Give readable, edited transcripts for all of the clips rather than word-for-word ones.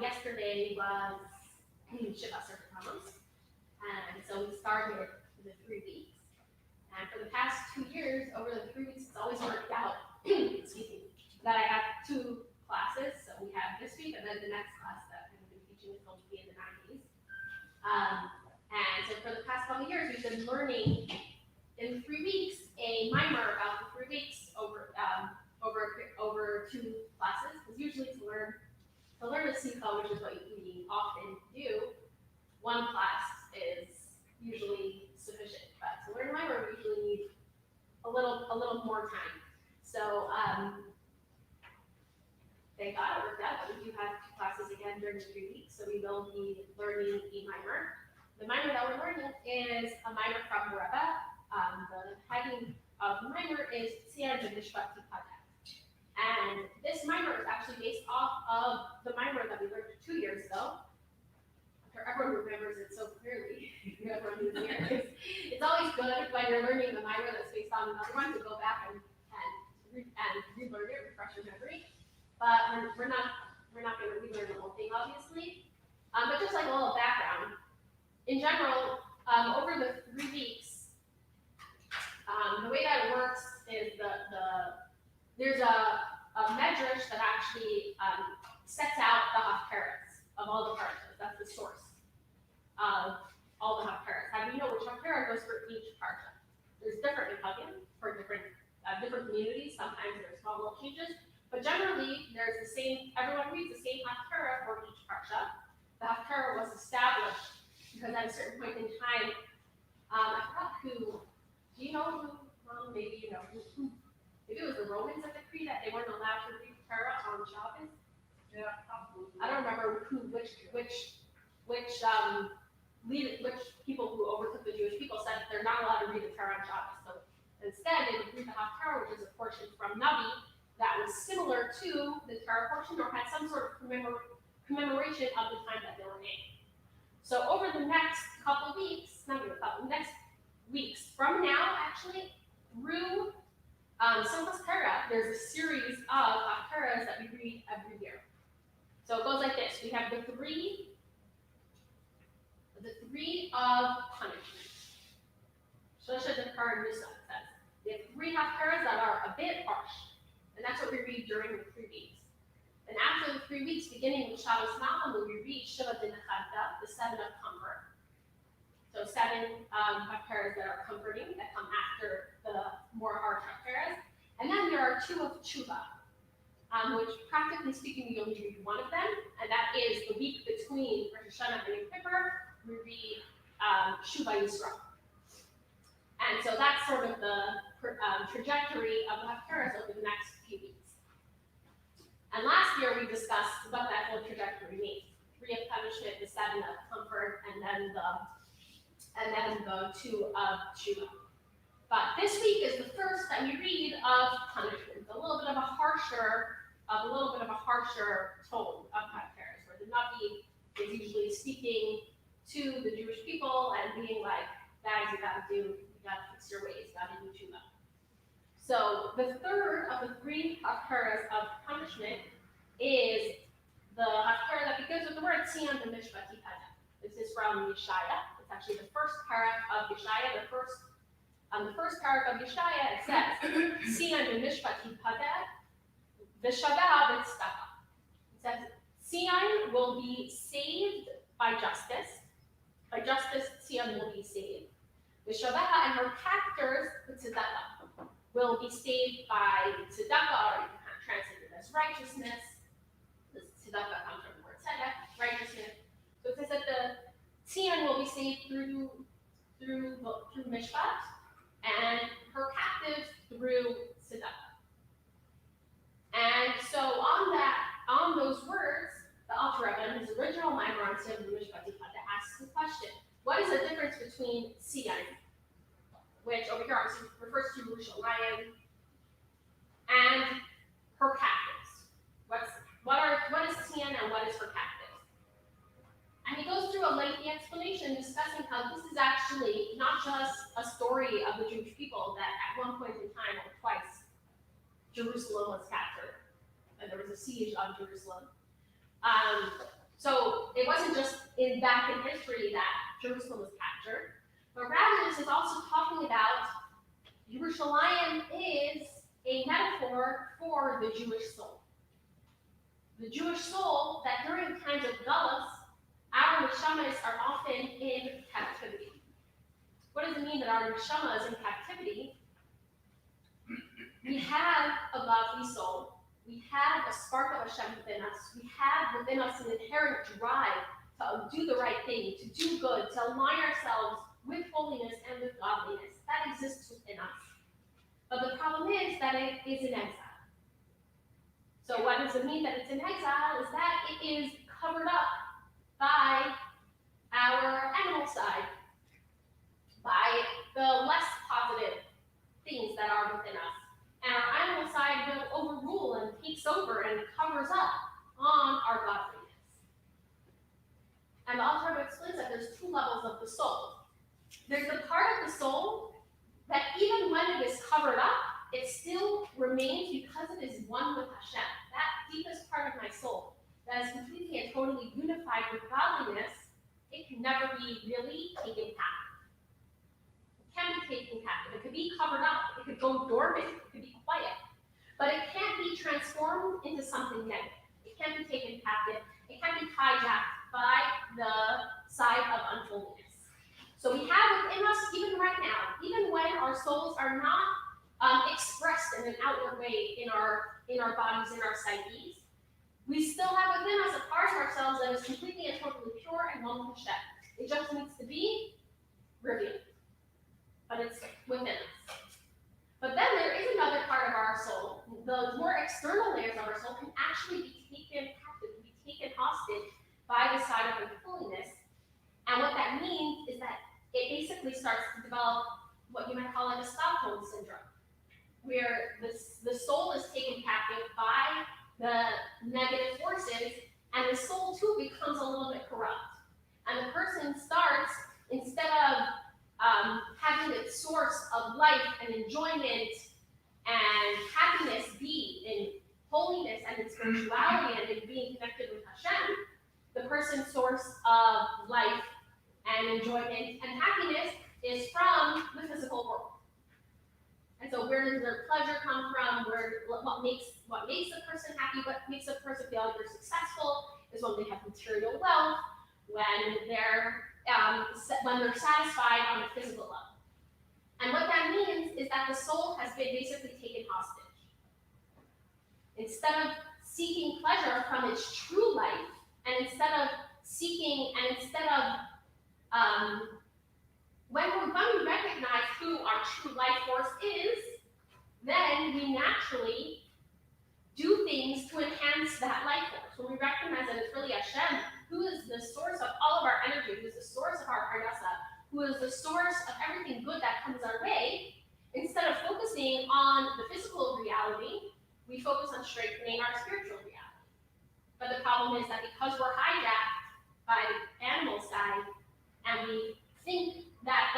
Yesterday was Shiva Circumference, and so we started the 3 weeks. And for the past 2 years, over the 3 weeks, it's always worked out, excuse me, that I have 2 classes. So we have this week and then the next class that I'm going to be teaching is going to be in the 90s. And so for the past couple of years, we've been learning in 3 weeks a mimer about the 3 weeks over 2 classes. Because usually to learn the Sikha, which is what we often do, 1 class is usually sufficient. But to learn mimer, we usually need a little more time. So thank God it worked out. But we do have 2 classes again during the 3 weeks, so we will be learning a mimer. The mimer that we're learning is a mimer from the Rebbe. The heading of the mimer is Tzion Tipadeh. And this mimer is actually based off of the mimer that we learned 2 years ago. Everyone remembers it so clearly. Everyone who's here. It's always good when you're learning the mimer that's based on another one to go back and relearn it, refresh your memory. But we're not going to relearn the whole thing, obviously. But just like a little background, in general, over the 3 weeks, the way that it works is there's a medrash that actually sets out the haftarahs of all the parshas. That's the source of all the haftarahs. How do you know which haftarah goes for each parsha? There's different minhagim for different communities. Sometimes there's small little changes, but generally there's the same. Everyone reads the same haftarah for each parsha. The haftarah was established because at a certain point in time, I forgot who. Do you know who? Well, maybe you know who. Maybe it was the Romans that decreed that they weren't allowed to read Torah on Shabbos. Yeah, probably. I don't remember which people who overtook the Jewish people said that they're not allowed to read the Torah on Shabbos. So instead, they would read the Haftarah, which is a portion from Navi that was similar to the Torah portion or had some sort of commemoration of the time that they were made. So over the next couple of weeks, next weeks from now, actually, through Simchas Torah, there's a series of haftarahs that we read every year. So it goes like this: we have the three of punishment. Shosha Dekar Nusa says we have 3 haftarahs that are a bit harsh, and that's what we read during the 3 weeks. And after the 3 weeks, beginning with Shabbos Nahum, we read Shiva Dinachada, the 7 of comfort. So 7 haftarahs that are comforting, that come after the more harsh haftarahs. And then there are 2 of tshuva, which practically speaking, we only read 1 of them, and that is the week between Rosh Hashanah and Yom Kippur. We read Shuva Yisrael. And so that's sort of the trajectory of the haftarahs over the next few weeks. And last year we discussed what that whole trajectory means: 3 of punishment, the 7 of comfort, and then the 2 of tshuva. But this week is the first that we read of punishment, a little bit of a harsher tone of haftarahs, where the Navi is usually speaking to the Jewish people and being like, "Guys, you gotta fix your ways, you gotta do tshuva." So the third of the 3 haftarahs of punishment is the haftarah that begins with the word Tzion Tipadeh. This is from Yeshaya. It's actually the first parak of Yeshaya. The first parak of Yeshaya, it says, Tzion Tipadeh, v'shava v'tzedakah. It says, Tzion will be saved by justice. By justice, Tzion will be saved. V'shava and her captors, the tzedakah, will be saved by tzedakah, or you can translate it as righteousness. The tzedakah comes from the word tzedek, righteousness. So it says that the Tzion will be saved through mishpat, and her captives through tzedakah. And so on those words, the Alter Rebbe, in his original mimer on Tzion Mishpat Tipadeh, asks the question: what is the difference between Tzion, which over here obviously refers to Yerushalayim, and her captives? What is Tzion and what is her captives? And he goes through a lengthy explanation discussing how this is actually not just a story of the Jewish people that at one point in time or twice Jerusalem was captured. and there was a siege on Jerusalem. So it wasn't just back in history that Jerusalem was captured, but rather this is also talking about Jerusalem is a metaphor for the Jewish soul. The Jewish soul that during times of galus, our neshamas are often in captivity. What does it mean that our neshama is in captivity? We have a godly soul. We have a spark of Hashem within us. We have within us an inherent drive to do the right thing, to do good, to align ourselves with holiness and with godliness. That exists within us. But the problem is that it is in exile. So what does it mean that it's in exile? Is that it is covered up by our animal side, by the less positive things that are within us. And our animal side will overrule and takes over and covers up on our godliness. And the author explains that there's two levels of the soul. There's the part of the soul that even when it is covered up, it still remains because it is one with Hashem. That deepest part of my soul that is completely and totally unified with godliness, it can never be really taken captive. It can be taken captive. It could be covered up. It could go dormant. It could be quiet. But it can't be transformed into something negative. It can't be taken captive. It can't be hijacked by the side of unholiness. So we have within us, even right now, even when our souls are not expressed in an outward way in our bodies, in our psyches, we still have within us a part of ourselves that is completely and totally pure and one with Hashem. It just needs to be revealed. But it's within us. But then there is another part of our soul. The more external layers of our soul can actually be taken captive, be taken hostage by the side of unholiness. And what that means is that it basically starts to develop what you might call like a Stockholm syndrome, where the soul is taken captive by the negative forces, and the soul too becomes a little bit corrupt. And the person starts, instead of having its source of life and enjoyment and happiness be in holiness and in spirituality and in being connected with Hashem, the person's source of life and enjoyment and happiness is from the physical world. And so where does their pleasure come from? What makes a person happy? What makes a person feel like they're successful is when they have material wealth, when they're satisfied on a physical level. And what that means is that the soul has been basically taken hostage. Instead of seeking pleasure from its true life, and instead of when we recognize who our true life force is, then we naturally do things to enhance that life force. When we recognize that it's really Hashem, who is the source of all of our energy, who is the source of our parnasa, who is the source of everything good that comes our way, instead of focusing on the physical reality, we focus on strengthening our spiritual reality. But the problem is that because we're hijacked by the animal side, and we think that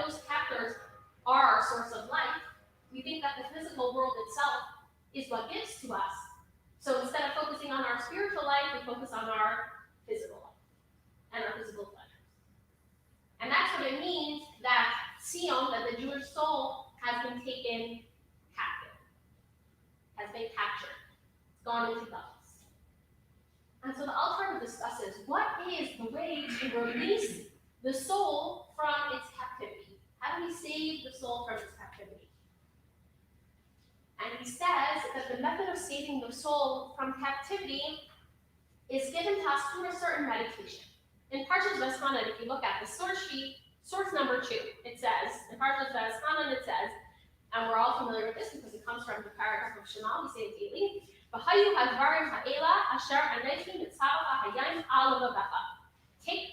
those captors are our source of life, we think that the physical world itself is what gives to us. So instead of focusing on our spiritual life, we focus on our physical life and our physical pleasures. And that's what it means that Tzion, that the Jewish soul, has been taken captive, has been captured, it's gone into galus. And so the Altar discusses what is the way to release the soul from its captivity. How do we save the soul from its captivity? And he says that the method of saving the soul from captivity is given to us through a certain meditation. In Parshas V'eschanan, if you look at the source sheet, source number 2, it says, in Parshas V'eschanan it says, and we're all familiar with this because it comes from the paragraph of Shema, we say it daily, V'hayu hadvarim ha'ela asher anayim mitzvah hayayim al levacha. Take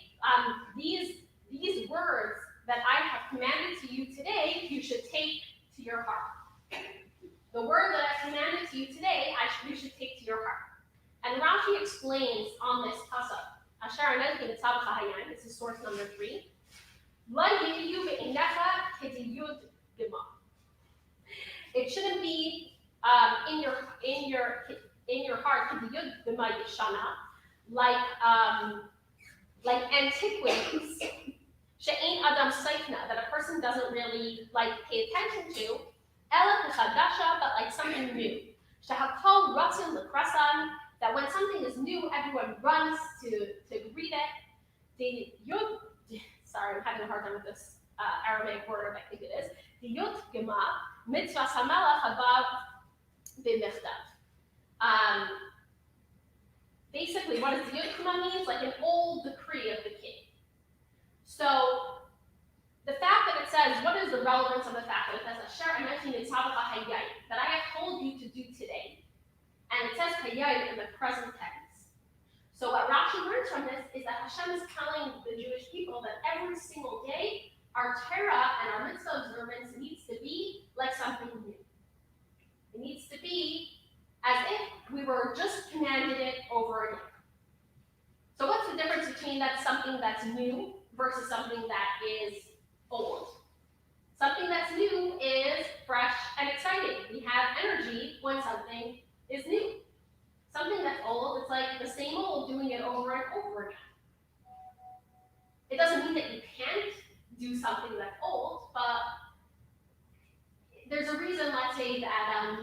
these words that I have commanded to you today, you should take to your heart. The word that I commanded to you today, you should take to your heart. And Rashi explains on this pasuk, Asher anayim mitzvah hayayim, this is source number 3. La yiyu ve'inecha kediyud bima. It shouldn't be in your heart, like antiquities, she'ain adam seifna, that a person doesn't really like pay attention to, ela kachadasha, but like something new. Shehakol ratzin lekrasan, that when something is new, everyone runs to read it. The yud, sorry, I'm having a hard time with this Aramaic word, I think it is. The yud gema mitzvah samelach habav b'michtav. Basically, what does the yud gema means? Like an old decree of the king. So the fact that it says, what is the relevance of the fact that it says Asher anati nitzavach hayai, that I have told you to do today, and it says hayai in the present tense. So what Rashi learns from this is that Hashem is telling the Jewish people that every single day, our Torah and our mitzvah observance needs to be like something new. It needs to be as if we were just commanded it over again. So what's the difference between something that's new versus something that is old? Something that's new is fresh and exciting. We have energy when something is new. Something that's old, it's like the same old doing it over and over again. It doesn't mean that you can't do something that's old, but there's a reason, let's say, that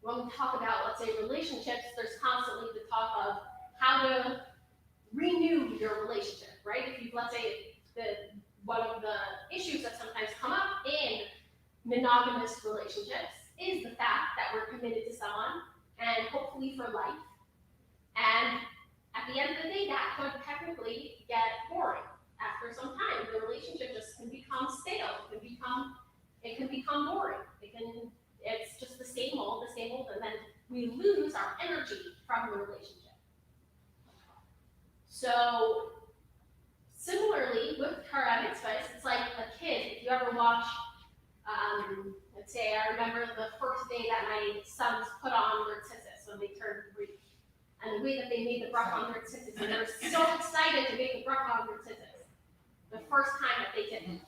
when we talk about, let's say, relationships, there's constantly the talk of how to renew your relationship, right? If you, let's say, one of the issues that sometimes come up in monogamous relationships is the fact that we're committed to someone, and hopefully for life. And at the end of the day, that could technically get boring after some time. The relationship just can become stale. It can become boring. It's just the same old, and then we lose our energy from the relationship. So similarly with Torah mitzvahs, it's like a kid. If you ever watch, let's say, I remember the first day that my sons put on their tzitzis when they turned 3. And the way that they made the bracha on their tzitzis, and they were so excited to make the bracha on their tzitzis the first time that they did it.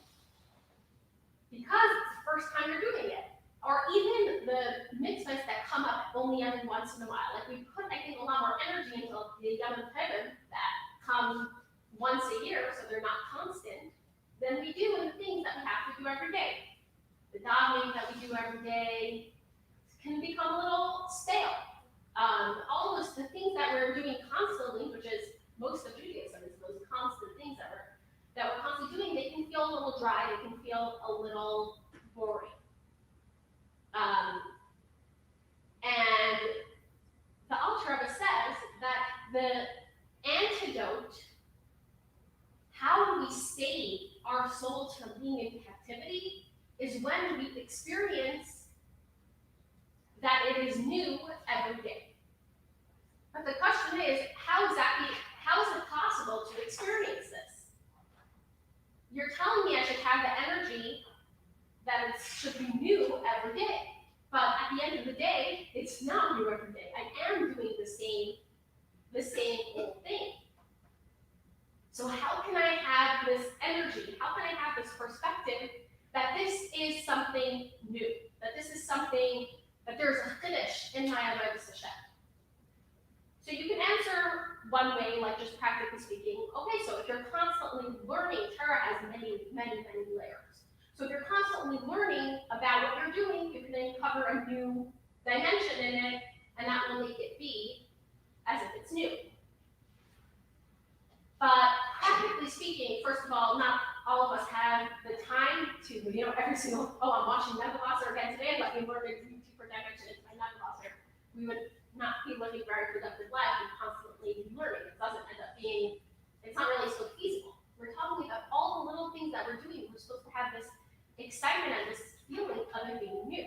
Because it's the first time you're doing it. Or even the mitzvahs that come up only every once in a while. Like we put, I think, a lot more energy into the Yom Tov that come once a year, so they're not constant, than we do in the things that we have to do every day. The davening that we do every day can become a little stale. All of the things that we're doing constantly, which is most of Judaism, is those constant things that we're constantly doing, they can feel a little dry, they can feel a little boring. And the Alter Rebbe says that the antidote, how do we save our souls from being in captivity, is when we experience that it is new every day. But the question is, how is it possible to experience this? You're telling me I should have the energy that it should be new every day. But at the end of the day, it's not new every day. I am doing the same old thing. So how can I have this energy? How can I have this perspective that this is something new? That this is something, that there's a chiddush in my avodas Hashem? So you can answer one way, like just practically speaking, okay, so if you're constantly learning, Torah has many, many, many layers. So if you're constantly learning about what you're doing, you can then cover a new dimension in it, and that will make it be as if it's new. But practically speaking, first of all, not all of us have the time to, every single, I'm watching Nebuchadnezzar again today, let me learn a deeper dimension into my Nebuchadnezzar. We would not be living very productive lives and constantly learning. It doesn't end up being, it's not really so feasible. We're talking about all the little things that we're doing. We're supposed to have this excitement and this feeling of it being new.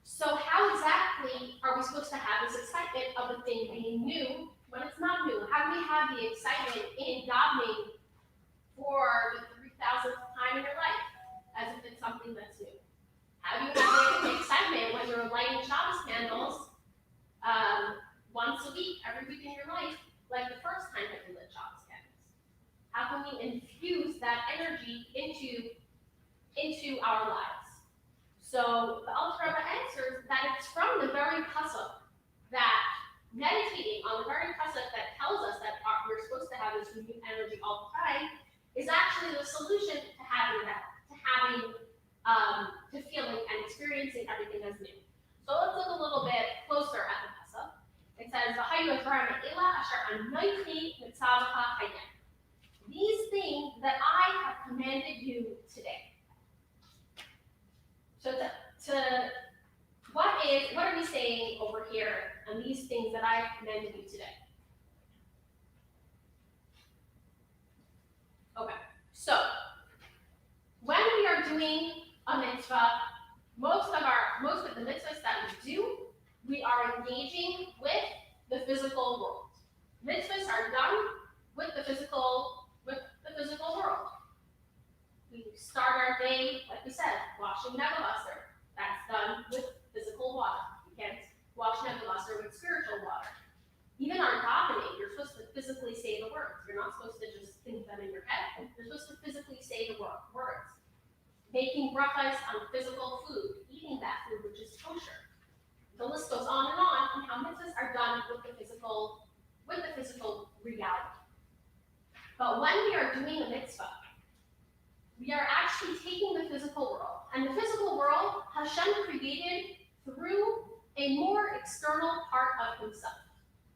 So how exactly are we supposed to have this excitement of the thing being new when it's not new? How do we have the excitement in davening for the 3,000th time in your life as if it's something that's new? How do you have the excitement when you're lighting Shabbos candles once a week, every week in your life, like the first time that you lit Shabbos candles? How can we infuse that energy into our lives? So the Alter Rebbe it's from the very pasuk that meditating on the very pasuk that tells us that we're supposed to have this renewed energy all the time is actually the solution to having that, to feeling and experiencing everything as new. So let's look a little bit closer at the pasuk. It says, "V'hayu Ephraim eila asher anointi mitzavcha hayem." These things that I have commanded you today. So what are we saying over here on these things that I have commanded you today? Okay, so when we are doing a mitzvah, most of the mitzvahs that we do, we are engaging with the physical world. Mitzvahs are done with the physical world. We start our day, like we said, washing nebulizer. That's done with physical water. You can't wash nebulizer with spiritual water. Even our davening, you're supposed to physically say the words. You're not supposed to just think them in your head. You're supposed to physically say the words. Making brachas on physical food, eating that food which is kosher. The list goes on and how mitzvahs are done with the physical reality. But when we are doing a mitzvah, we are actually taking the physical world. And the physical world, Hashem created through a more external part of himself.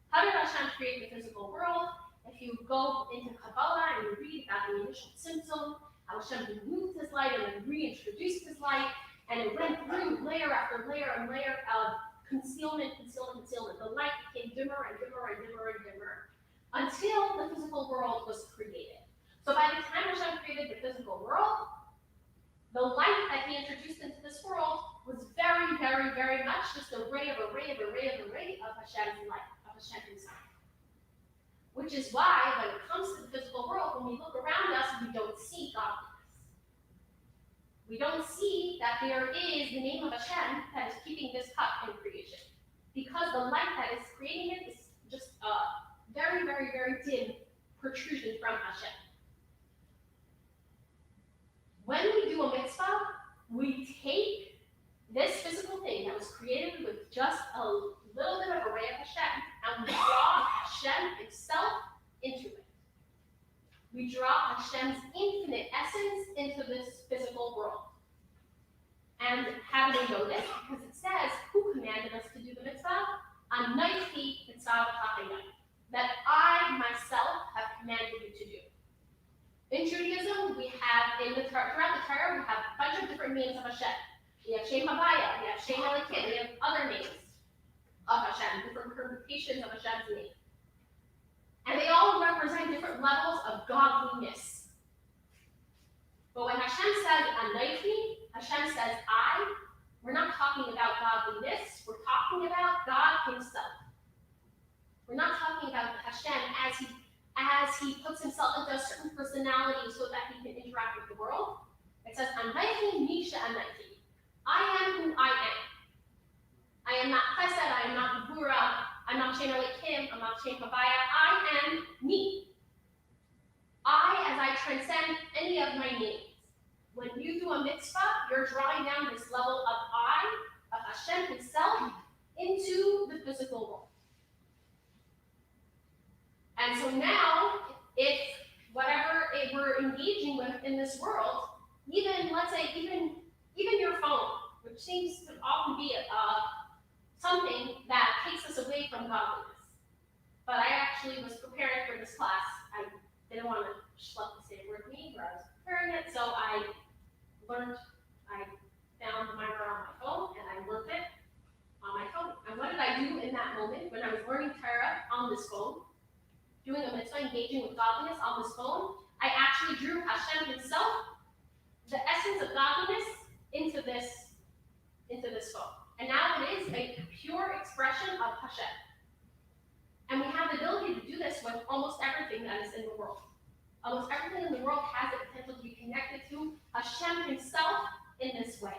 How did Hashem create the physical world? If you go into Kabbalah and you read about the initial symptom, how Hashem removed his light and then reintroduced his light, and it went through layer after layer and layer of concealment. The light became dimmer and dimmer until the physical world was created. So by the time Hashem created the physical world, the light that he introduced into this world was very much just a ray of Hashem's light, of Hashem himself. Which is why when it comes to the physical world, when we look around us, we don't see godliness. We don't see that there is the name of Hashem that is keeping this cup in creation. Because the light that is creating it is just a very dim protrusion from Hashem. When we do a mitzvah, we take this physical thing that was created with just a little bit of a ray of Hashem, and we draw Hashem himself into it. We draw Hashem's infinite essence into this physical world. And how do we know this? Because it says, who commanded us to do the mitzvah? Anointi mitzvah hayem, that I myself have commanded you to do. In Judaism, we have, throughout the Torah, we have a bunch of different names of Hashem. We have Shem Havaya, we have Shem Elikim, we have other names of Hashem, different permutations of Hashem's name. And they all represent different levels of godliness. But when Hashem says anointi, Hashem says I, we're not talking about godliness, we're talking about God himself. We're not talking about Hashem as he puts himself into a certain personality so that he can interact with the world. It says, Anointi Misha Anointi. I am who I am. I am not Chesed, I am not Gvura, I'm not Shem Elikim, I'm not Shem Havaya. I am me. I, as I transcend any of my names. When you do a mitzvah, you're drawing down this level of I, of Hashem himself, into the physical world. And so now, if whatever we're engaging with in this world, even, let's say, even your phone, which seems to often be something that takes us away from godliness. But I actually was preparing for this class. I didn't want to schlep the same word me where I was preparing it, so I found the mimer on my phone, and I learned it on my phone. And what did I do in that moment when I was learning Torah on this phone, doing a mitzvah, engaging with godliness on this phone? I actually drew Hashem himself, the essence of godliness, into this phone. And now it is a pure expression of Hashem. And we have the ability to do this with almost everything that is in the world. Almost everything in the world has the potential to be connected to Hashem himself in this way.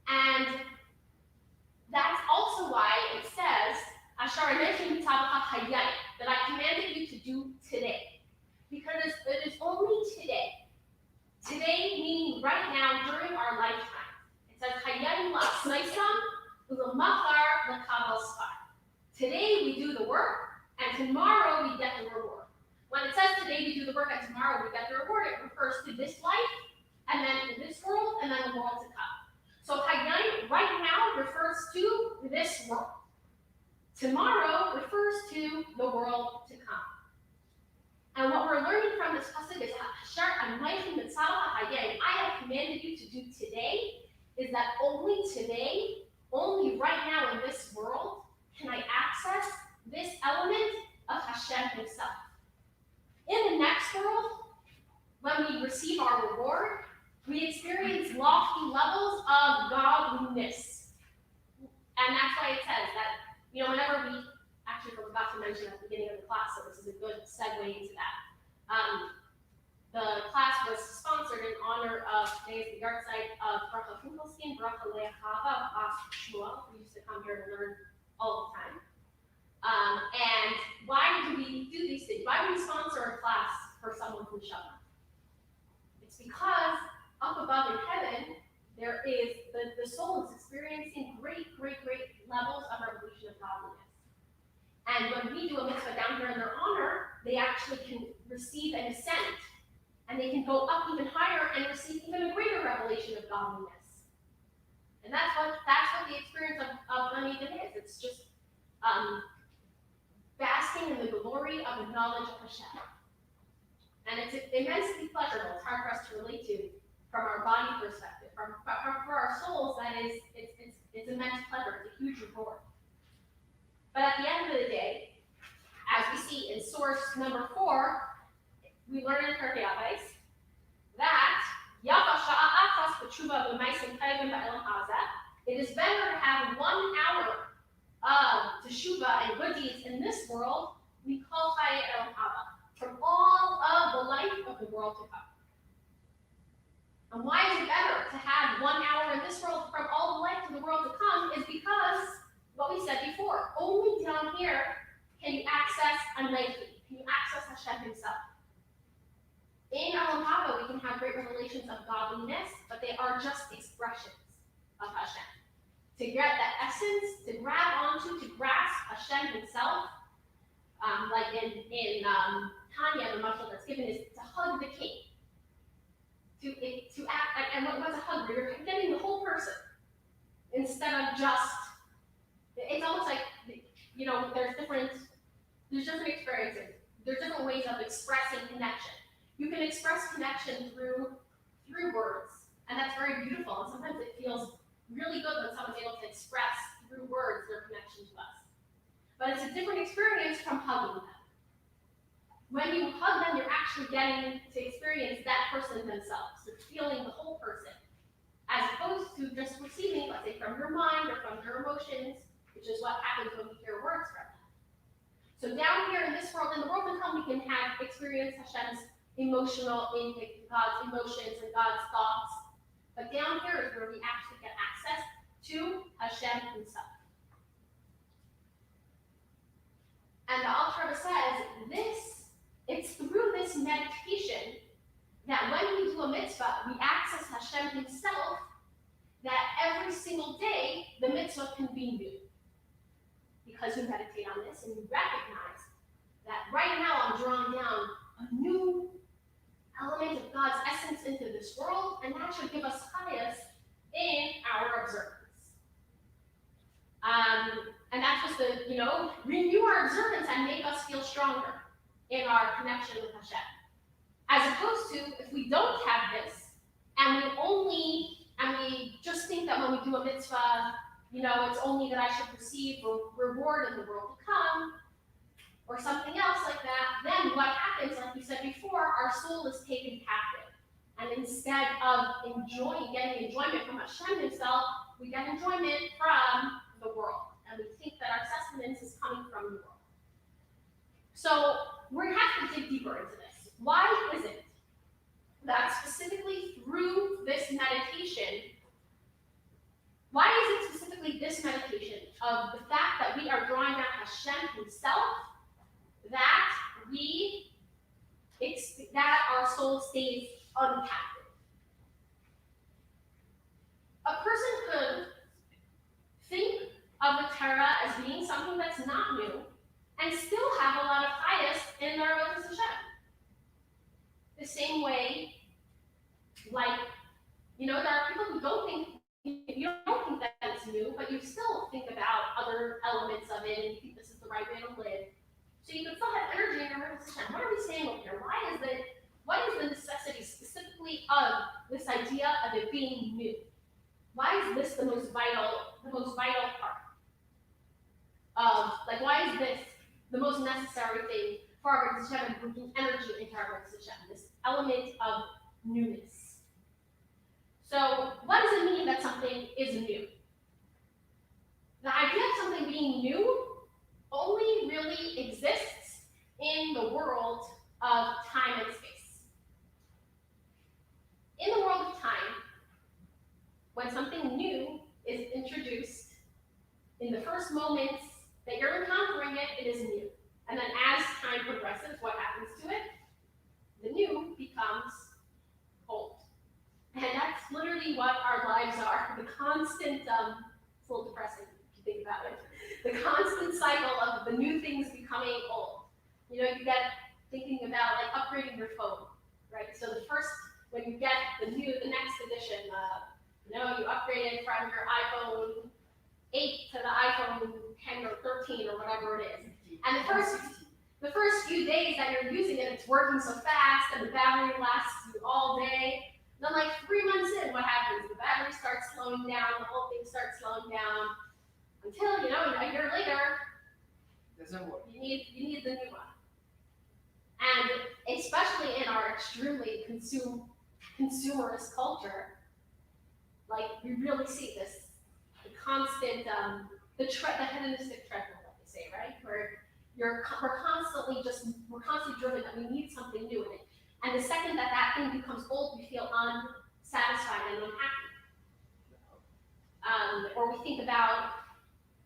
And that's also why it says, Asher anointi mitzvah hayem, that I commanded you to do today. Because it is only today. Today meaning right now during our lifetime. It says hayem las. Today we do the work, and tomorrow we get the reward. When it says today we do the work and tomorrow we get the reward, it refers to this life, and then this world, and then the world to come. So Hayyim right now refers to this world. Tomorrow refers to the world to come. And what we're learning from this pasuk is I have commanded you to do today, is that only today, only right now in this world, can I access this element of Hashem himself. In the next world, when we receive our reward, we experience lofty levels of godliness. And that's why it says that, whenever we actually forgot to mention at the beginning of the class, so this is a good segue into that. The class was sponsored in honor of today's yard site of Bracha Finkelstein, Bracha Leachava, Shmuel, who used to come here to learn all the time. And why do we do these things? Why do we sponsor a class for someone from Shabbat? It's because up above in heaven, there is, the soul is experiencing great levels of revelation of godliness. And when we do a mitzvah down here in their honor, they actually can receive and ascend. And they can go up even higher and receive even a greater revelation of godliness. And that's what the experience of Ganeden is. It's just basking in the glory of the knowledge of Hashem. And it's immensely pleasurable. It's hard for us to relate to from our body perspective. For our souls, that is, it's immense pleasure. It's a huge reward. But at the end of the day, as we see in source number 4, we learn in Tipadeh that it is better to have 1 hour of teshuvah and good deeds in this world, we call Chaye El Haba, from all of the life of the world to come. And why is it better to have 1 hour in this world from all the life of the world to come is because what we said before, only down here can you access Anayki, can you access Hashem himself. In Olam Haba, we can have great revelations of godliness, but they are just expressions of Hashem. To get that essence, to grab onto, to grasp Hashem himself, like in Tanya, the mashal that's given is to hug the king. To act, and what's a hug? You're getting the whole person instead of just. It's almost like there's different experiences. There's different ways of expressing connection. You can express connection through words, and that's very beautiful. And sometimes it feels really good when someone's able to express through words their connection to us. But it's a different experience from hugging them. When you hug them, you're actually getting to experience that person themselves. You're feeling the whole person, as opposed to just receiving, let's say, from your mind or from your emotions, which is what happens when we hear words from them. So down here in this world, in the world to come, we can have experience Hashem's emotional intake, God's emotions and God's thoughts. But down here is where we actually get access to Hashem himself. And the Alter Rebbe says it's through this meditation that when we do a mitzvah, we access Hashem himself, that every single day the mitzvah can be new. Because you meditate on this and you recognize that right now I'm drawing down a new element of God's essence into this world, and that should give us chayas in our observance. And that's just to, renew our observance and make us feel stronger in our connection with Hashem. As opposed to, if we don't have this, and we just think that when we do a mitzvah, it's only that I should receive a reward in the world to come, or something else like that, then what happens, like we said before, our soul is taken captive. And instead of getting enjoyment from Hashem himself, we get enjoyment from the world. And we think that our sustenance is coming from the world. So we're going to have to dig deeper into this. Why is it that specifically through this meditation, why is it specifically this meditation of the fact that we are drawing down Hashem himself, that our soul stays uncaptive? A person could that's not new and still have a lot of highest in their avodas Hashem. The same way, like, there are people who don't think, you don't think that it's new, but you still think about other elements of it and you think this is the right way to live. So you can still have energy in your avodas Hashem. What are we saying over here? What is the necessity specifically of this idea of it being new? Why is this the most vital part? Why is this the most necessary thing for our avodas Hashem and bringing energy into our avodas Hashem? This element of newness. So, what does it mean that something is new? The idea of something being new only really exists in the world of time and space. In the world of time, when something new is introduced, in the first moments that you're encountering it, it is new. And then as time progresses, what happens to it? The new becomes old. And that's literally what our lives are. The constant, it's a little depressing if you think about it. The constant cycle of the new things becoming old. You get thinking about like upgrading your phone, right? So when you get the next edition, you upgrade it from your iPhone 8 to the iPhone 10 or 13 or whatever it is. And the first few days that you're using it, it's working so fast and the battery lasts you all day. Then like 3 months in, what happens? The battery starts slowing down, the whole thing starts slowing down, until, a year later, doesn't work. You need the new one. And especially in our extremely consumerist culture, like we really see this, the constant, the hedonistic treadmill, like they say, right? Where we're constantly driven that we need something new in it. And the second that thing becomes old, we feel unsatisfied and unhappy. Or we think about,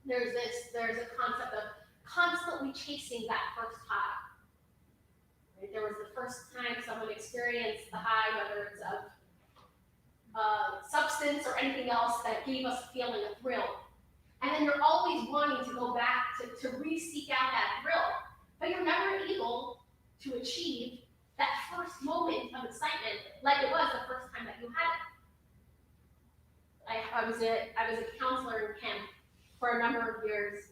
there's a concept of constantly chasing that first high. Right? There was the first time someone experienced the high, whether it's of substance or anything else that gave us a feeling of thrill. And then you're always wanting to go back to re-seek out that thrill, but you're never able to achieve that first moment of excitement like it was the first time that you had it. I was a counselor in camp for a number of years,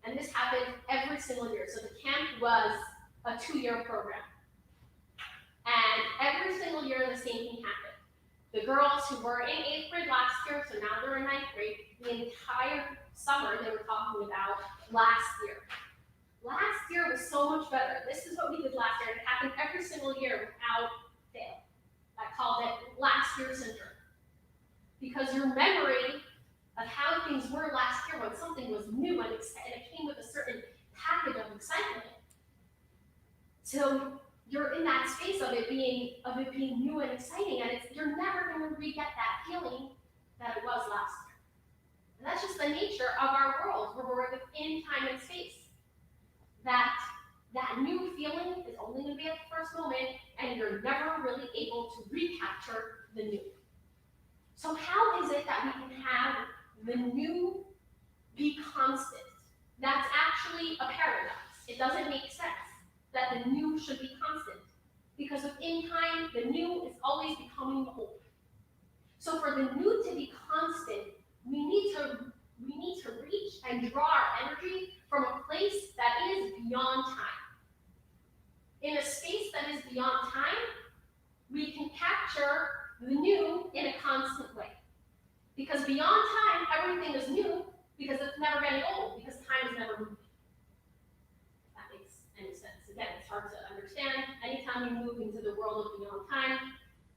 and this happened every single year. So the camp was a 2-year program, and every single year the same thing happened. The girls who were in 8th grade last year, so now they're in 9th grade, the entire summer they were talking about last year. Last year was so much better. This is what we did last year. It happened every single year without fail. I called it last year syndrome. Because your memory of how things were last year when something was new and it came with a certain package of excitement. So you're in that space of it being new and exciting, and you're never going to re-get that feeling that it was last year. And that's just the nature of our world, where we're within time and space. That new feeling is only going to be at the first moment, and you're never really able to recapture the new. So how is it that we can have the new be constant? That's actually a paradox. It doesn't make sense that the new should be constant, because within time, the new is always becoming old. So for the new to be constant, we need to reach and draw our energy from a place that is beyond time. In a space that is beyond time, we can capture the new in a constant way. Because beyond time, everything is new, because it's never getting old, because time is never moving. If that makes any sense. Again, it's hard to understand. Anytime we move into the world of beyond time,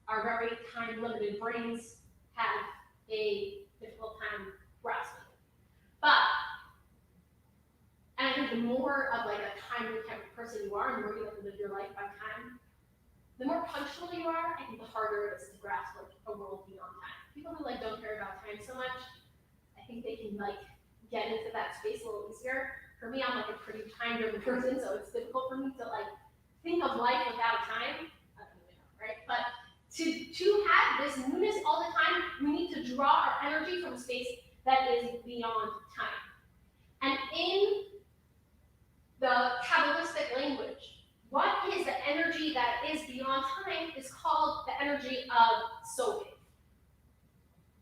our very time-limited brains have a difficult time grasping. And I think the more of like a time-dependent person you are, the more you have to live your life by time, the more punctual you are, I think the harder it is to grasp like a world beyond time. People who like don't care about time so much, I think they can like get into that space a little easier. For me, I'm like a pretty time-driven person, so it's difficult for me to like think of life without time. I don't really know, right? But to have this newness all the time, we need to draw our energy from a space that is beyond time. And in the Kabbalistic language. What is the energy that is beyond time is called the energy of Soviet.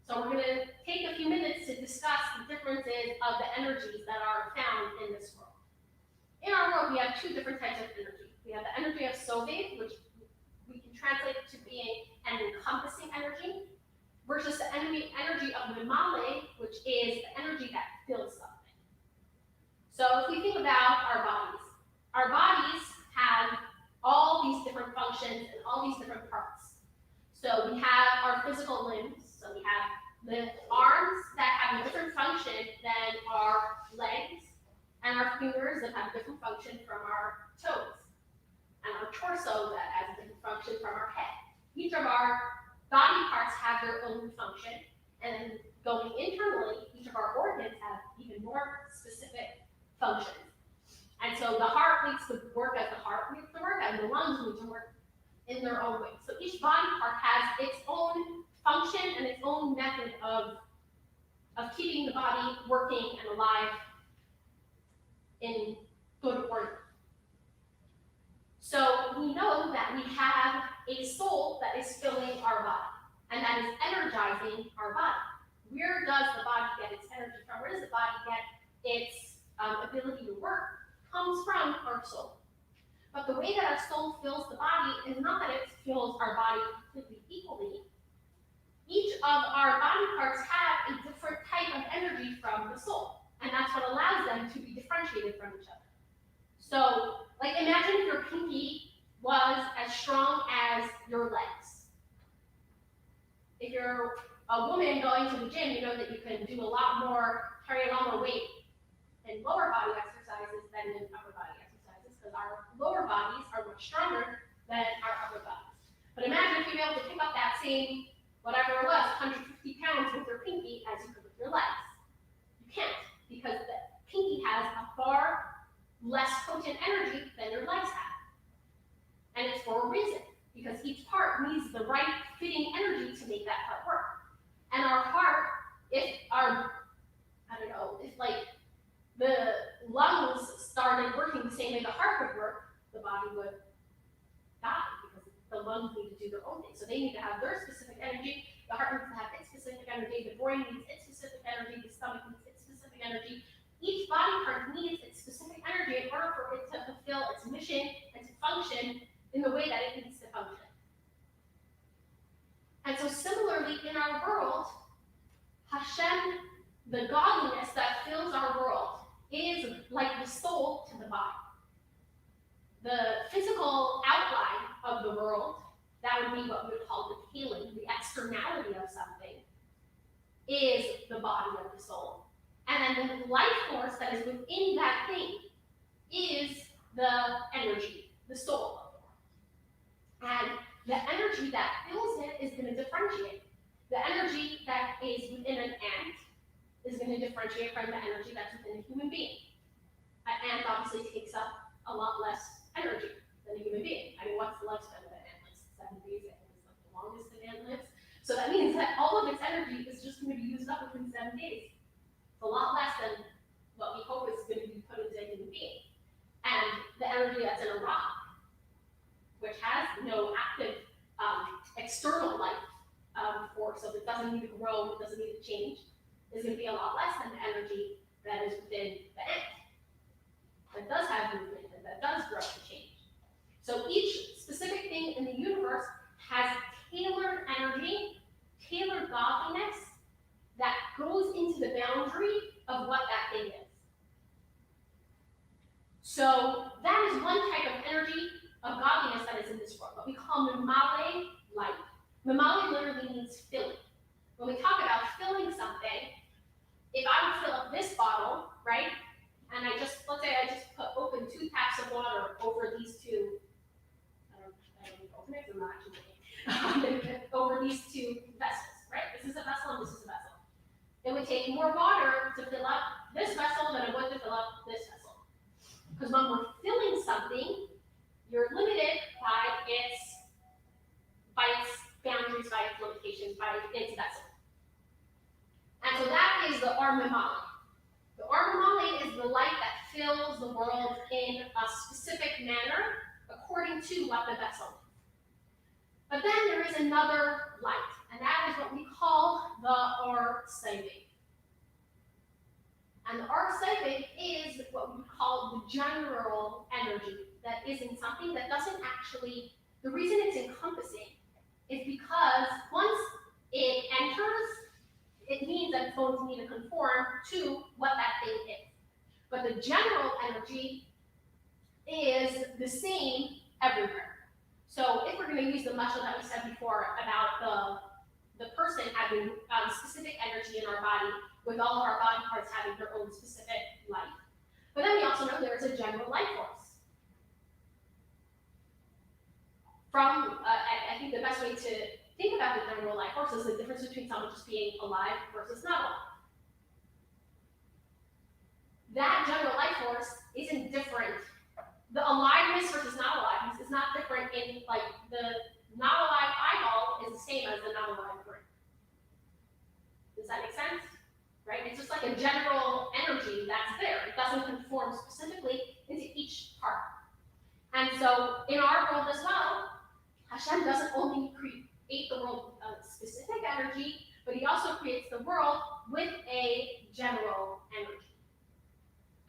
So we're going to take a few minutes to discuss the differences of the energies that are found in this world. In our world, we have two different types of energy. We have the energy of Soviet, which we can translate to being an encompassing energy, versus the energy of Mimale, which is the energy that fills something. So if we think about our bodies have all these different functions and all these different parts. So we have our physical limbs. So we have the arms that have a different function than our legs, and our fingers that have a different function from our toes, and our torso that has a different function from our head. Each of our body parts have their own function, and then going internally, each of our organs have even more specific functions. And so the heart needs to work as the heart needs to work, and the lungs need to work in their own way. So each body part has its own function and its own method of keeping the body working and alive in good order. So we know that we have a soul that is filling our body, and that is energizing our body. Where does the body get its energy from? Where does the body get its ability to work? Comes from our soul. But the way that our soul fills the body is not that it fills our body completely equally. Each of our body parts have a different type of energy from the soul, and that's what allows them to be differentiated from each other. So, like, imagine if your pinky was as strong as your legs. If you're a woman going to the gym, you know that you can do carry a lot more weight in lower body exercises than in upper body exercises, because our lower bodies are much stronger than our upper bodies. But imagine if you were able to pick up that same, whatever it was, 150 pounds with your pinky as you could with your legs. You can't, because the pinky has a far less potent energy than your legs have. And it's for a reason, because each part needs the right fitting energy to make that part work. And our heart, if like the lungs started working the same way the heart would work, the body would die, because the lungs need to do their own thing. So they need to have their specific energy, the heart needs to have its specific energy, the brain needs its specific energy, the stomach needs its specific energy. Each body part needs its specific energy in order for it to fulfill its mission and to function in the way that it needs to function. And so similarly in our world, Hashem, the godliness that fills our world, is like the soul to the body. The physical outline of the world, that would be what we would call the healing, the externality of something, is the body of the soul. And then the life force that is within that thing is the energy, the soul of the world. And the energy that fills it is going to differentiate. The energy that is within an ant is going to differentiate from the energy that's within a human being. An ant obviously takes up a lot less energy than a human being. I mean, what's the lifespan of an ant? Like 7 days, I think is like the longest an ant lives. So that means that all of its energy is just going to be used up within 7 days. It's a lot less than what we hope is going to be put into a human being. And the energy that's in a rock, which has no active external life force, so it doesn't need to grow, it doesn't need to change, is going to be a lot less than the energy that is within the ant, that does have movement and that does grow and change. So each specific thing in the universe has tailored energy, tailored godliness that goes into the boundary of what that thing is. So that is one type of energy of godliness that is in this world, what we call Mimale, light. Mimale literally means filling. When we talk about filling something, if I would fill up this bottle, right, and let's say I just open 2 taps of water over these two, I don't need to open it because I'm not actually looking, over these 2 vessels, right? This is a vessel and this is a vessel. It would take more water to fill up this vessel than it would to fill up this vessel. Because when we're filling something, you're limited by its boundaries, by its limitations, by its vessel. And so that is the Ar Mimale. The Ar Mimale is the light that fills the world in a specific manner according to what the vessel is. But then there is another light, and that is what we call the Or Saving. And the Or Saving is what we call the general energy that isn't something that doesn't actually, the reason it's encompassing is because once it enters, it means that it's going to need to conform to what that thing is. But the general energy is the same everywhere. So if we're going to use the muscle that we said before about the person having specific energy in our body, with all of our body parts having their own specific life. But then we also know there is a general life force. I think the best way to think about the general life force is the difference between someone just being alive versus not alive. That general life force isn't different. The aliveness versus not aliveness is not different in, like, the not alive eyeball is the same as the not alive brain. Does that make sense? Right? It's just like a general energy that's there. It doesn't conform specifically into each part. And so in our world as well, Hashem doesn't only create the world with a specific energy, but he also creates the world with a general energy.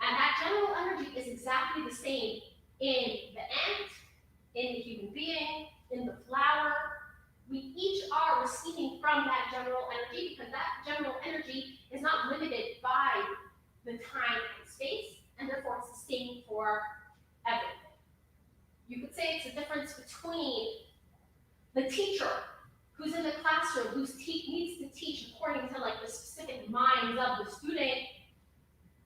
And that general energy is exactly the same in the ant, in the human being, in the flower. We each are receiving from that general energy because that general energy is not limited by the time and space, and therefore it's the same for everything. You could say it's the difference between the teacher who's in the classroom, who needs to teach according to, like, the specific minds of the student,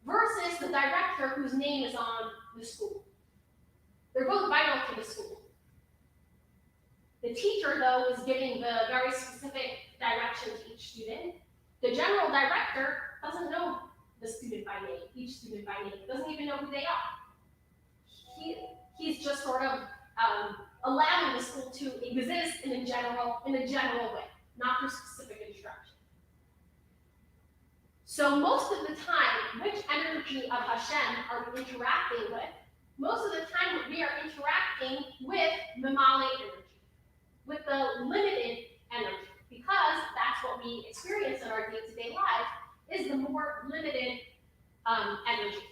versus the director whose name is on the school. They're both vital to the school. The teacher, though, is giving the very specific direction to each student. The general director doesn't know the student by name, each student by name, doesn't even know who they are. He's just sort of allowing the school to exist in a general way, not through specific instruction. So most of the time, which energy of Hashem are we interacting with? Most of the time, we are interacting with Mamale energy, with the limited energy, because that's what we experience in our day-to-day lives, is the more limited energy.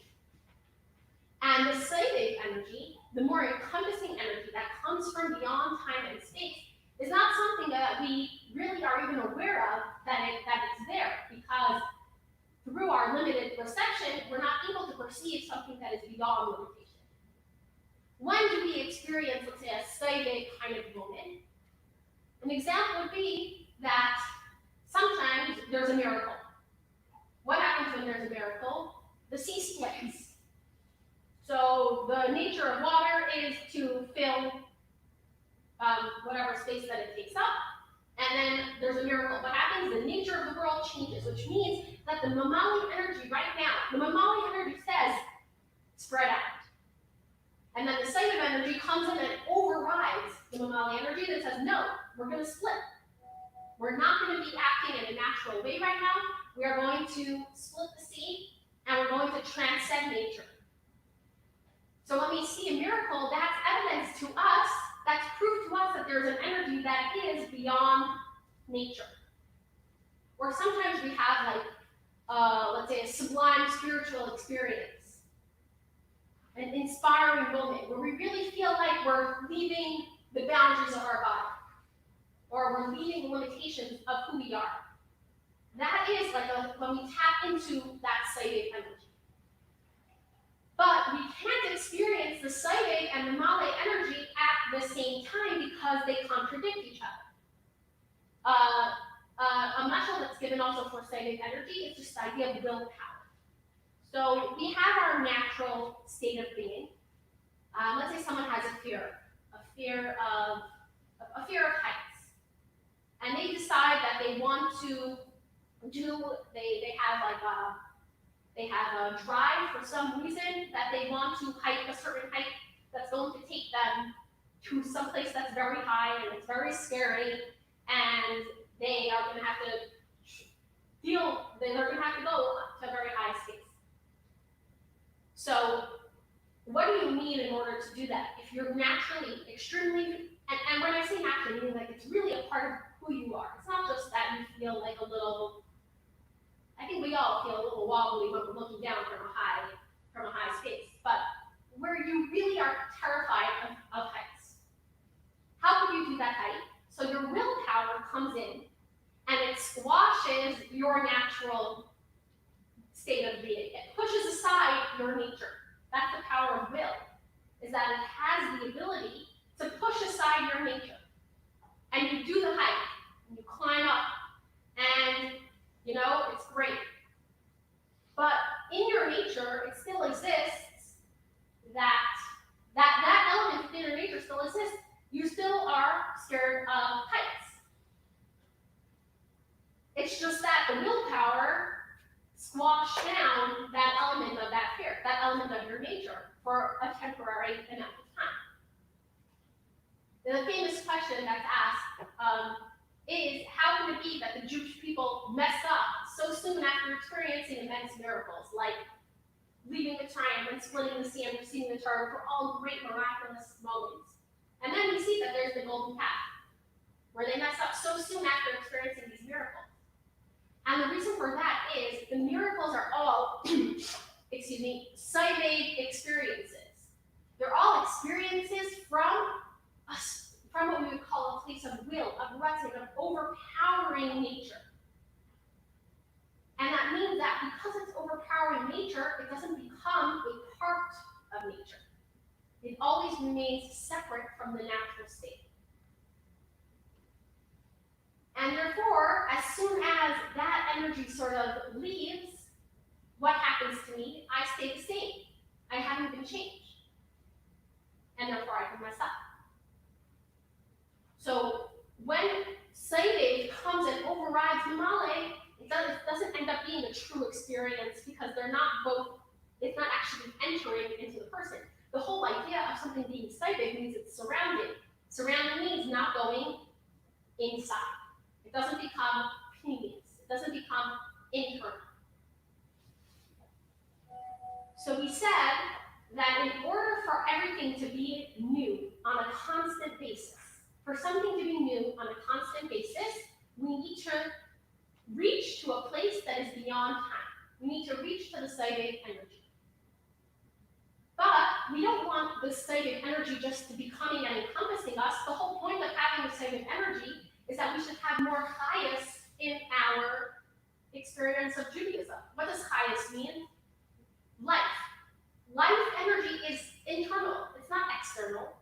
And the Saivic energy, the more encompassing energy that comes from beyond time and space, is not something that we really are even aware of that it's there, because through our limited perception, we're not able to perceive something that is beyond limitation. When do we experience, let's say, a Saivic kind of moment? An example would be that sometimes there's a miracle. What happens when there's a miracle? The sea splits. So the nature of water is to fill whatever space that it takes up, and then there's a miracle. What happens? The nature of the world changes, which means that the Mamali energy right now, the Mamali energy says, spread out. And then the Saivic energy comes in and overrides the Mamali energy that says, no, we're going to split. We're not going to be acting in a natural way right now. We are going to split the sea, and we're going to transcend nature. So when we see a miracle, that's evidence to us, that's proof to us that there's an energy that is beyond nature. Or sometimes we have, like, let's say, a sublime spiritual experience, an inspiring moment where we really feel like we're leaving the boundaries of our body, or we're leaving the limitations of who we are. That is like when we tap into that Saivic energy. But we can't experience the Saivic and the Male energy at the same time because they contradict each other. A mashal that's given also for Saivic energy is just the idea of willpower. So we have our natural state of being. Let's say someone has a fear of heights, and they decide that they want to they have a drive for some reason that they want to hike a certain height that's going to take them to some place that's very high and it's very scary, and they are going to have to they're going to have to go to a very high space. So what do you need in order to do that? If you're naturally extremely, and when I say naturally, I mean like it's really a part of who you are. It's not just that you feel like a little, I think we all feel a little wobbly when we're looking down from a high space, but where you really are terrified of heights. How can you do that height? So your willpower comes in and it squashes your natural state of being. It pushes aside your nature. That's the power of will, is that it has the ability to push aside your nature. And you do the hike, and you climb up, and it's great. But in your nature, it still exists that element within your nature still exists. You still are scared of heights. It's just that the willpower squashed down that element of that fear, that element of your nature for a temporary amount of time. The famous question that's asked is, how can it be that the Jewish people messed up so soon after experiencing immense miracles, like leaving the triumph and splitting the sea and receiving the Torah, for all great miraculous moments? And then we see that there's the golden calf, where they messed up so soon after experiencing these miracles. And the reason for that is the miracles are all, Tipadeh experiences. They're all experiences from what we would call a place of will, of resting, of overpowering nature. And that means that because it's overpowering nature, it doesn't become a part of nature. It always remains separate from the natural state. And therefore, as soon as that energy sort of leaves, what happens to me? I stay the same. I haven't been changed. And therefore, I can mess up. So when Tipadeh comes and overrides the Male, it doesn't end up being a true experience, because they're not both, it's not actually entering into the person. The whole idea of something being Tipadeh means it's surrounding. Surrounding means not going inside. It doesn't become opinions. It doesn't become internal. So we said that in order for everything to be new on a constant basis, for something to be new on a constant basis, we need to reach to a place that is beyond time. We need to reach to the Tipadeh energy. But we don't want the Tipadeh energy just to be coming and encompassing us. The whole point of having the Tipadeh energy is that we should have more chayas in our experience of Judaism. What does chayas mean? Life. Life energy is internal. It's not external.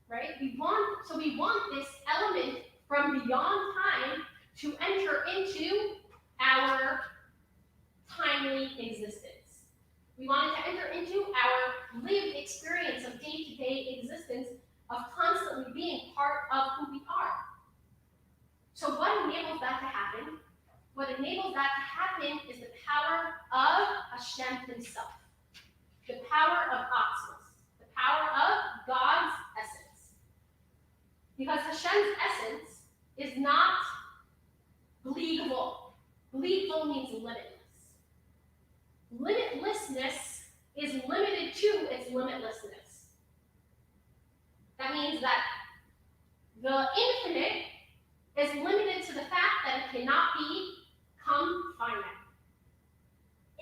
Right? We want this element from beyond time to enter into our timely existence. We want it to enter into our lived experience of day-to-day existence, of constantly being part of who we are. So what enables that to happen? What enables that to happen is the power of Hashem himself, the power of Atzmos, the power of God's essence. Because Hashem's essence is not believable. Believable means limitless. Limitlessness is limited to its limitlessness. That means that the infinite is limited to the fact that it cannot become finite.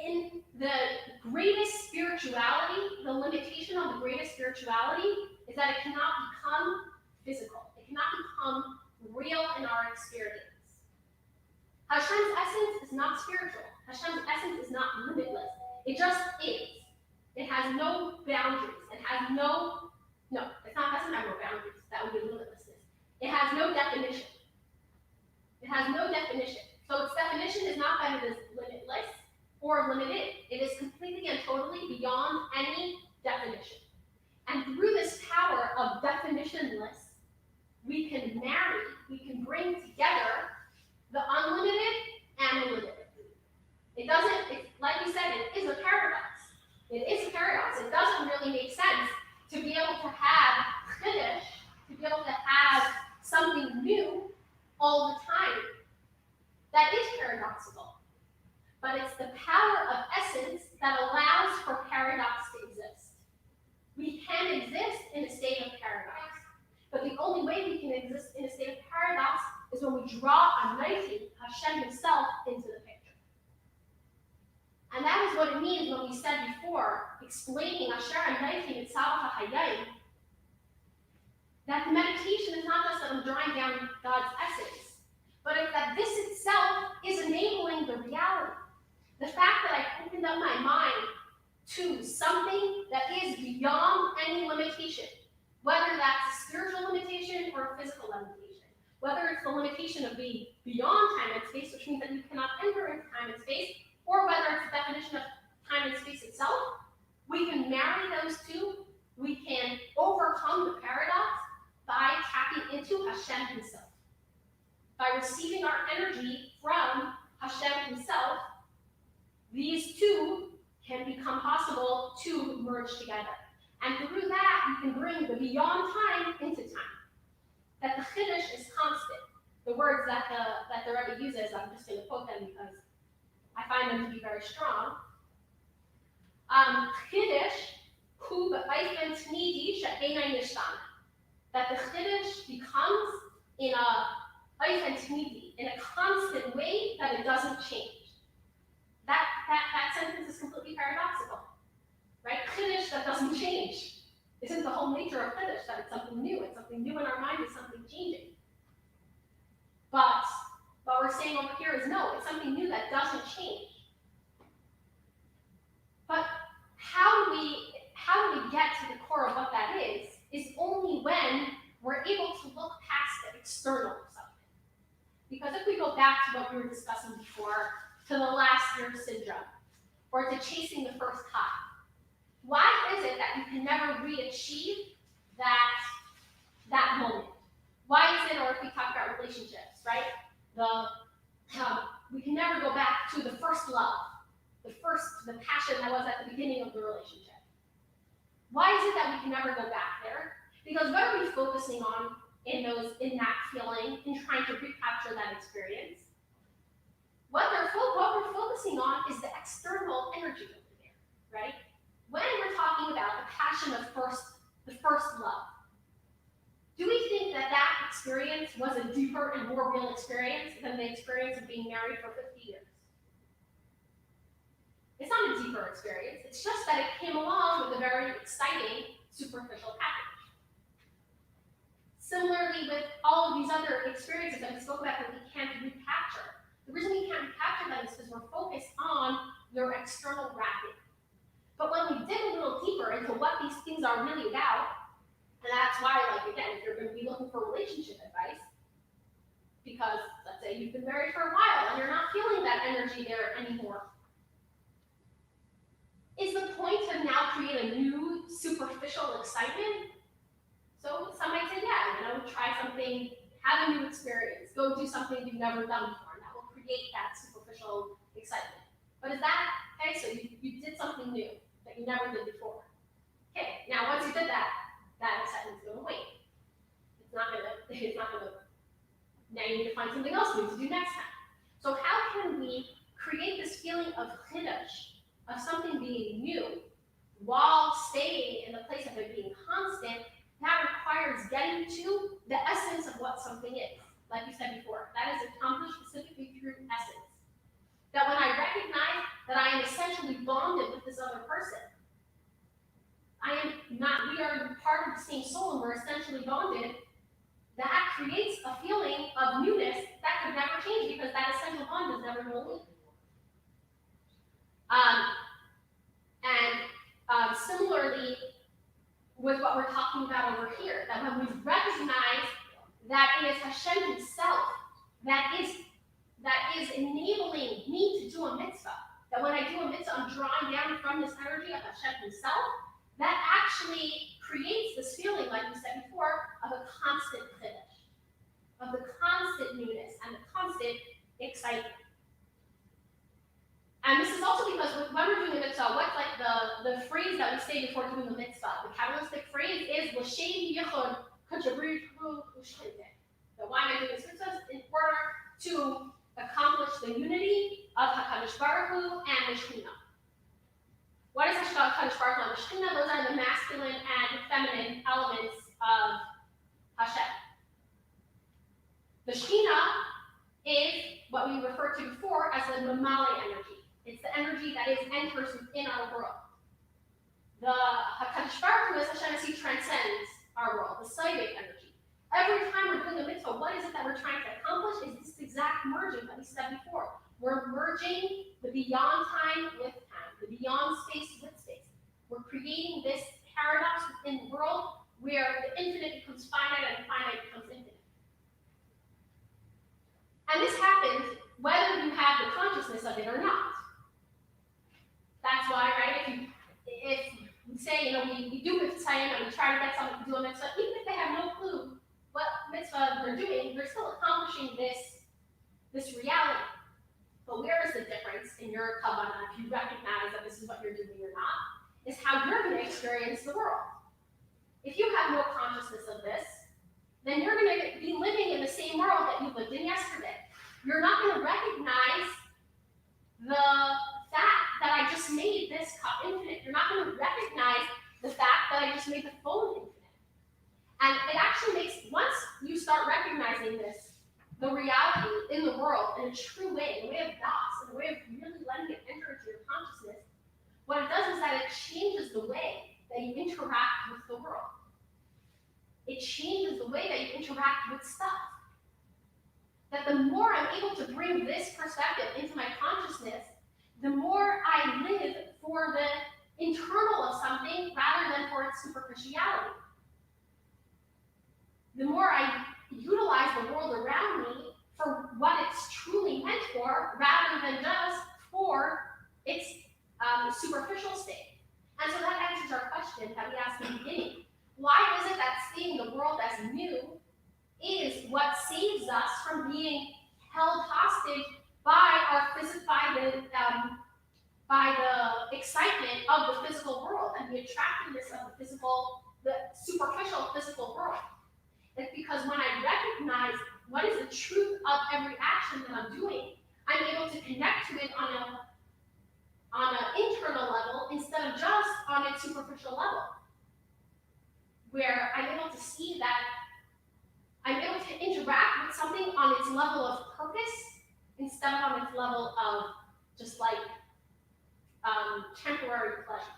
In the greatest spirituality, the limitation of the greatest spirituality is that it cannot become physical. It cannot become real in our experience. Hashem's essence is not spiritual. Hashem's essence is not limitless. It just is. It has no boundaries. It has doesn't have no boundaries. That would be limitlessness. It has no definition. It has no definition. So its definition is not that it is limitless or limited. It is completely and totally beyond any definition. And through this power of definitionless, we can bring together the unlimited and the limited. Like we said, it is a paradox. It is a paradox. It doesn't really make sense to be able to have chiddush, to be able to have something new all the time. That is paradoxical. but it's the power of essence that allows for paradox to exist. We can exist in a state of paradox, but the only way we can exist in a state of paradox is when we draw Anaiti, Hashem himself, into the picture. And that is what it means when we said before, explaining Asher Anaiti Mitzvah HaHayim, that the meditation is not just that I'm drawing down God's essence, but it's that this itself is enabling the reality. The fact that I opened up my mind to something that is beyond any limitation, whether that's a spiritual limitation or a physical limitation, whether it's the limitation of being beyond time and space, which means that you cannot enter into time and space, or whether it's the definition of time and space itself, we can marry those two. We can overcome the paradox by tapping into Hashem himself. By receiving our energy from Hashem himself, these two can become possible to merge together. And through that, you can bring the beyond time into time. That the Chiddush is constant. The words that the Rebbe uses, I'm just going to quote them because I find them to be very strong. Chiddush hu b'ayfen tmidi she'einay nishtana. That the Chiddush becomes in a ayfen tmidi, in a constant way that it doesn't change. That sentence is completely paradoxical, right? Chiddush that doesn't change. Isn't the whole nature of Chiddush that it's something new? It's something new in our mind, it's something changing. But what we're saying over here is no, it's something new that doesn't change. But how do we get to the core of what that is only when we're able to look past the external of something. Because if we go back to what we were discussing before, to the last year syndrome, or to chasing the first high, why is it that you can never re-achieve that moment? Why is it, or if we talk about relationships, right? We can never go back to the first love, the passion that was at the beginning of the relationship. Why is it that we can never go back there? Because what are we focusing on in that feeling, in trying to recapture that experience? What we're focusing on is the external energy over there, right? When we're talking about the passion of the first love, do we think that experience was a deeper and more real experience than the experience of being married for 50 years? It's not a deeper experience. It's just that it came along with a very exciting, superficial package. Similarly, with all of these other experiences that we spoke about that we can't recapture. The reason we can't recapture them is because we're focused on their external wrapping. But when we dig a little deeper into what these things are really about, and that's why, again, if you're going to be looking for relationship advice, because let's say you've been married for a while and you're not feeling that energy there anymore, is the point to now create a new superficial excitement? So some might say, yeah, try something, have a new experience, go do something you've never done before, and that will create that superficial excitement. But is that, okay, so you did something new that you never did before. Okay, now once you did that excitement's going to wane. It's not going to, now you need to find something else new to do next time. So how can we create this feeling of chiddush, of something being new, while staying in the place of it being constant? That requires getting to the essence of what something is. Like you said before, that is accomplished specifically through essence. That when I recognize that I am essentially bonded with this other person, we are part of the same soul and we're essentially bonded, that creates a feeling of newness that could never change because that essential bond is never going to leave. Similarly, with what we're talking about over here, that when we recognize that it is Hashem himself that is enabling me to do a mitzvah, that when I do a mitzvah, I'm drawing down from this energy of Hashem himself, that actually creates this feeling, like we said before, of a constant chiddush, of the constant newness and the constant excitement. And this is also because when we're doing a mitzvah, what's like the phrase that we say before doing the mitzvah? The Kabbalistic phrase is l'shem yichud k'jabrithu u'shchinte. That why am I doing this mitzvah? In order to accomplish the unity of HaKadosh Baruch Hu the Shekhinah. What is the Kadosh Baruch Hu and the Shekhinah? Those are the masculine and feminine elements of Hashem. The Shekhinah is what we referred to before as the Mamale energy. It's the energy that enters within our world. The HaKadosh Baruch Hu is Hashem as He transcends our world, the Soivic energy. Every time we're doing a mitzvah, what is it that we're trying to accomplish? Is this exact merging that we said before. We're merging the beyond time with time, the beyond space with space. We're creating this paradox within the world where the infinite becomes finite and finite becomes infinite. And this happens whether you have the consciousness of it or not. That's why, right, if we say, we do mitzvah and we try to get someone to do a mitzvah, even if they have no clue what mitzvah they're doing, they're still accomplishing this reality. But where is the difference in your kavanah, if you recognize that this is what you're doing or not, is how you're going to experience the world. If you have no consciousness of this, then you're going to be living in the same world that you lived in yesterday. You're not going to recognize the fact that I just made this cup infinite. You're not going to recognize the fact that I just made the phone infinite. And it actually makes, once you start recognizing this, the reality in the world in a true way, in a way of Das, in a way of really letting it enter into your consciousness, what it does is that it changes the way that you interact with the world. It changes the way that you interact with stuff. That the more I'm able to bring this perspective into my consciousness, the more I live for the internal of something rather than for its superficiality. The more I utilize the world around me for what it's truly meant for, rather than just for its superficial state. And so that answers our question that we asked in the beginning. Why is it that seeing the world as new is what saves us from being held hostage by the excitement of the physical world and the attractiveness of the superficial physical world? It's because when I recognize what is the truth of every action that I'm doing, I'm able to connect to it on an internal level instead of just on its superficial level, where I'm able to see that I'm able to interact with something on its level of purpose instead of on its level of just like temporary pleasure.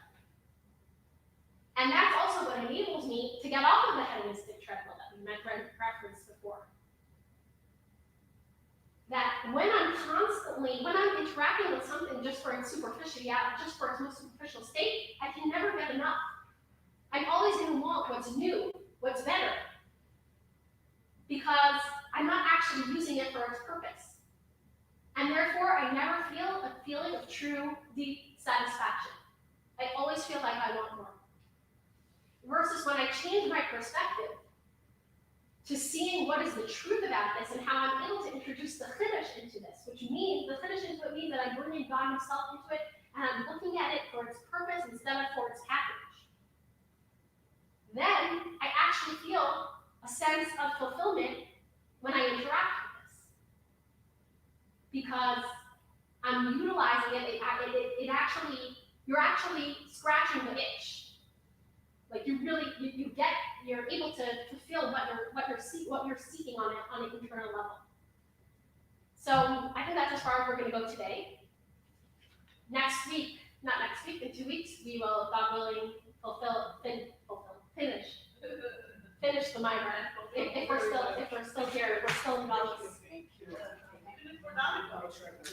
And that's also what enables me to get off of the hedonistic treadmill that we referenced before. That when I'm interacting with something just for its superficiality, just for its most superficial state, I can never get enough. I'm always going to want what's new, what's better, because I'm not actually using it for its purpose. And therefore, I never feel a feeling of true, deep satisfaction. I always feel like I want more. Versus when I change my perspective to seeing what is the truth about this and how I'm able to introduce the chiddush into this, which means the chiddush into it means that I'm bringing God Himself into it and I'm looking at it for its purpose instead of for its package. Then I actually feel a sense of fulfillment when I interact with this, because I'm utilizing it. You're actually scratching the itch. Like you're able to fulfill what you're seeking on an internal level. So I think that's as far as we're going to go today. In 2 weeks, we will, God willing, finish the mimer. If we're still here, we're still in Galus. If we're not in Galus right now.